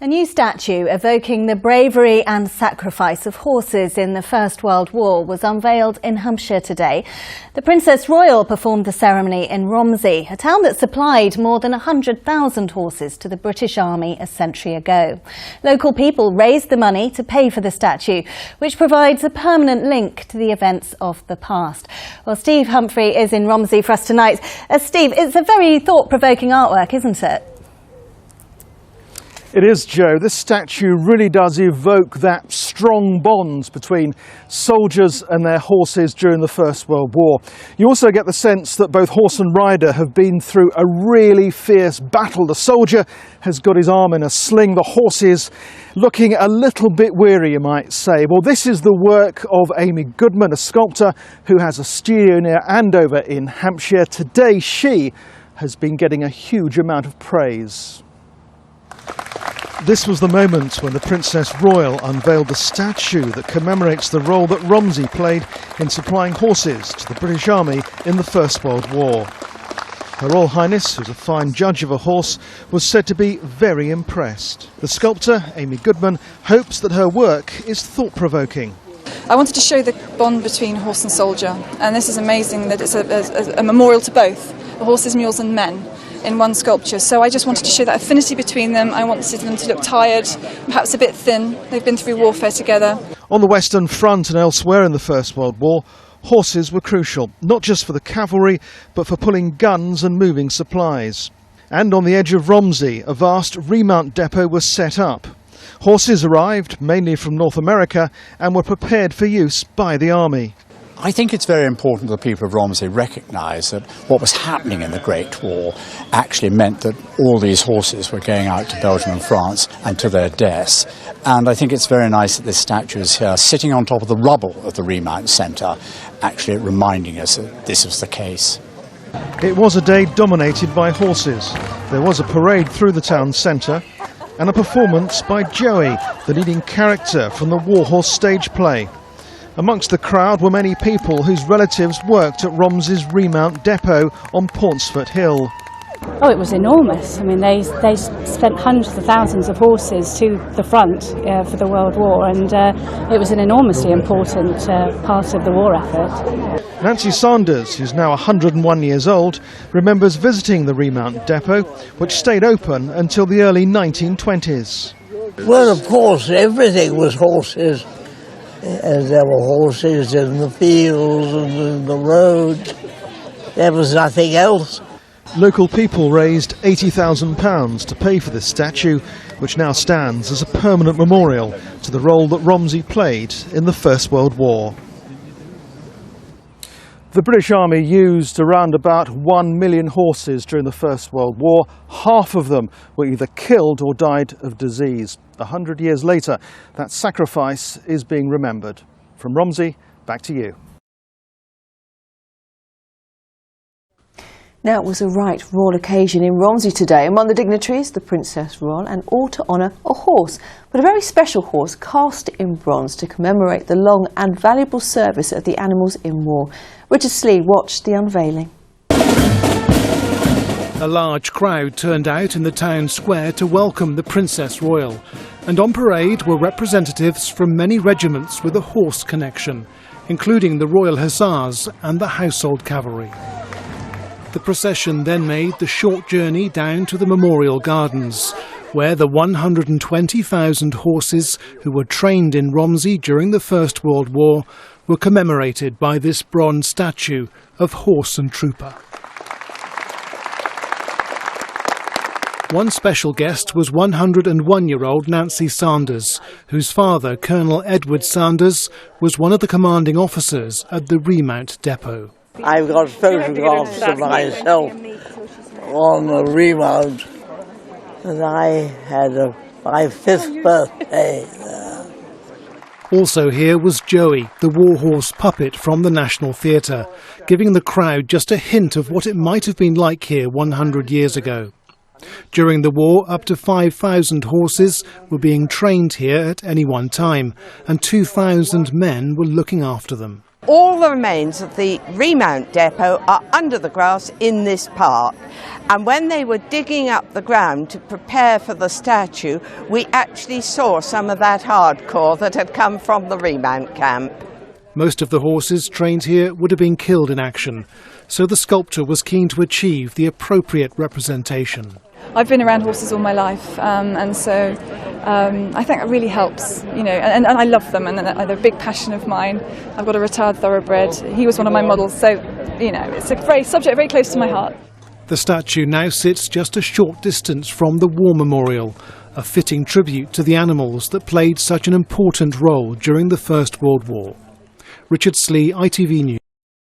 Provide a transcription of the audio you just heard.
A new statue evoking the bravery and sacrifice of horses in the First World War was unveiled in Hampshire today. The Princess Royal performed the ceremony in Romsey, a town that supplied more than 100,000 horses to the British Army a century ago. Local people raised the money to pay for the statue, which provides a permanent link to the events of the past. Well, Steve Humphrey is in Romsey for us tonight. Steve, it's a very thought-provoking artwork, isn't it? It is, Jo. This statue really does evoke that strong bonds between soldiers and their horses during the First World War. You also get the sense that both horse and rider have been through a really fierce battle. The soldier has got his arm in a sling, the horse is looking a little bit weary, you might say. Well, this is the work of Amy Goodman, a sculptor who has a studio near Andover in Hampshire. Today she has been getting a huge amount of praise. This was the moment when the Princess Royal unveiled the statue that commemorates the role that Romsey played in supplying horses to the British Army in the First World War. Her Royal Highness, who's a fine judge of a horse, was said to be very impressed. The sculptor, Amy Goodman, hopes that her work is thought-provoking. I wanted to show the bond between horse and soldier, and this is amazing that it's a memorial to both, the horses, mules and men, in one sculpture. So I just wanted to show that affinity between them. I wanted them to look tired, perhaps a bit thin. They've been through warfare together. On the Western Front and elsewhere in the First World War, horses were crucial, not just for the cavalry, but for pulling guns and moving supplies. And on the edge of Romsey, a vast remount depot was set up. Horses arrived, mainly from North America, and were prepared for use by the army. I think it's very important that the people of Romsey recognise that what was happening in the Great War actually meant that all these horses were going out to Belgium and France and to their deaths. And I think it's very nice that this statue is here, sitting on top of the rubble of the Remount Centre, actually reminding us that this was the case. It was a day dominated by horses. There was a parade through the town centre and a performance by Joey, the leading character from the Warhorse stage play. Amongst the crowd were many people whose relatives worked at Romsey's Remount Depot on Pauncefort Hill. Oh, it was enormous. I mean, they spent hundreds of thousands of horses to the front for the World War, and it was an enormously important part of the war effort. Nancy Sanders, who's now 101 years old, remembers visiting the Remount Depot, which stayed open until the early 1920s. Well, of course, everything was horses. As there were horses in the fields and in the roads. There was nothing else. Local people raised £80,000 to pay for this statue, which now stands as a permanent memorial to the role that Romsey played in the First World War. The British Army used around about 1 million horses during the First World War. Half of them were either killed or died of disease. 100 years later, that sacrifice is being remembered. From Romsey, back to you. Now, it was a right royal occasion in Romsey today. Among the dignitaries, the Princess Royal, and all to honour a horse, but a very special horse cast in bronze to commemorate the long and valuable service of the animals in war. Richard Slee watched the unveiling. A large crowd turned out in the town square to welcome the Princess Royal, and on parade were representatives from many regiments with a horse connection, including the Royal Hussars and the Household Cavalry. The procession then made the short journey down to the Memorial Gardens, where the 120,000 horses who were trained in Romsey during the First World War were commemorated by this bronze statue of horse and trooper. One special guest was 101-year-old Nancy Sanders, whose father, Colonel Edward Sanders, was one of the commanding officers at the Remount Depot. I've got photographs of myself on the Remount, and I had my 5th birthday there. Also here was Joey, the warhorse puppet from the National Theatre, giving the crowd just a hint of what it might have been like here 100 years ago. During the war, up to 5,000 horses were being trained here at any one time, and 2,000 men were looking after them. all the remains of the remount depot are under the grass in this park. And when they were digging up the ground to prepare for the statue, we actually saw some of that hardcore that had come from the remount camp. Most of the horses trained here would have been killed in action, so the sculptor was keen to achieve the appropriate representation. I've been around horses all my life, and so I think it really helps, you know, and I love them, and they're a big passion of mine. I've got a retired thoroughbred. He was one of my models, so, you know, it's a subject very close to my heart. The statue now sits just a short distance from the War Memorial, a fitting tribute to the animals that played such an important role during the First World War. Richard Slee, ITV News.